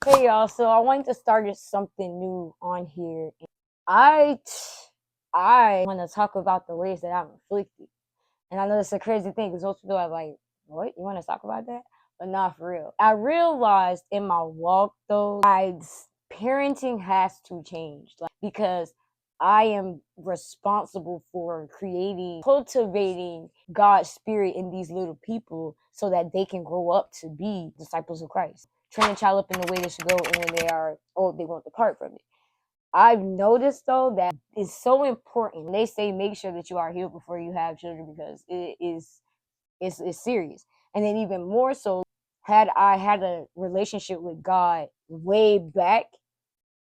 Hey y'all, so I wanted to start something new on here. I I want to talk about the ways that I'm afflicted, and I know it's a crazy thing because most people are like, "What? You want to talk about that?" But not for real. I realized in my walk though, parenting has to change, like, because I am responsible for creating, cultivating God's spirit in these little people so that they can grow up to be disciples of Christ. Train a child up in the way they should go, and when they are old, they won't depart from it. I've noticed though that it's so important. They say make sure that you are healed before you have children because it's serious. And then even more so, had I had a relationship with God way back,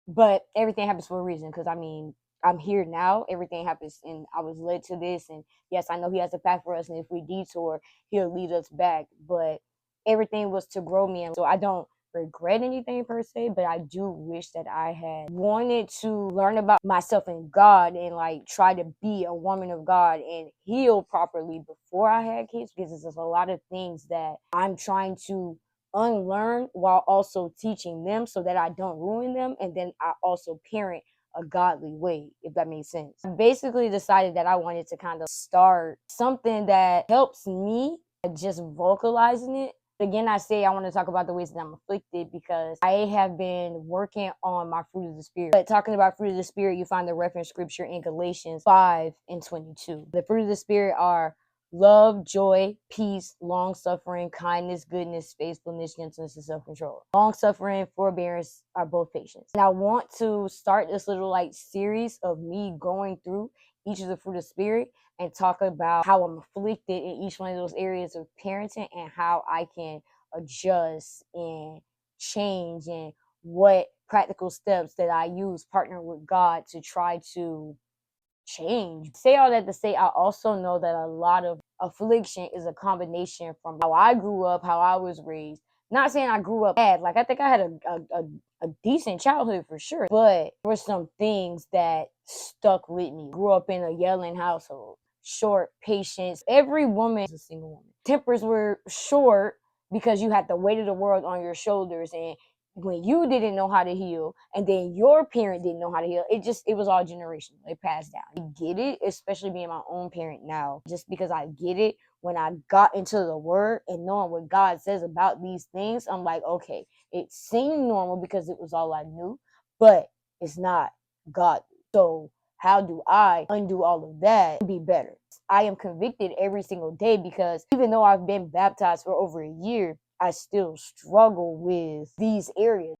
but everything happens for a reason. Because I mean, I'm here now. Everything happens, and I was led to this. And yes, I know He has a path for us, and if we detour, He'll lead us back. But everything was to grow me, and so I don't regret anything per se, but I do wish that I had wanted to learn about myself and God and like try to be a woman of God and heal properly before I had kids, because there's a lot of things that I'm trying to unlearn while also teaching them so that I don't ruin them, and then I also parent a godly way, if that makes sense. I basically decided that I wanted to kind of start something that helps me, just vocalizing it. Again, I say I want to talk about the ways that I'm afflicted because I have been working on my fruit of the Spirit. But talking about fruit of the Spirit, you find the reference scripture in Galatians 5:22. The fruit of the Spirit are love, joy, peace, long suffering, kindness, goodness, faithfulness, gentleness, and self control. Long suffering, forbearance are both patience. And I want to start this little like series of me going through each of the fruit of the Spirit and talk about how I'm afflicted in each one of those areas of parenting and how I can adjust and change, and what practical steps that I use partnering with God to try to change. Say all that to say, I also know that a lot of affliction is a combination from how I grew up, how I was raised. Not saying I grew up bad. Like, I think I had a decent childhood for sure. But there were some things that stuck with me. Grew up in a yelling household. Short, patience. Every woman is a single woman. Tempers were short because you had the weight of the world on your shoulders, and when you didn't know how to heal and then your parent didn't know how to heal, it was all generational. It passed down. I get it, especially being my own parent now, just because I get it. When I got into the word and knowing what God says about these things, I'm like, okay, it seemed normal because it was all I knew, but it's not God. So how do I undo all of that and be better? I am convicted every single day because even though I've been baptized for over a year, I still struggle with these areas.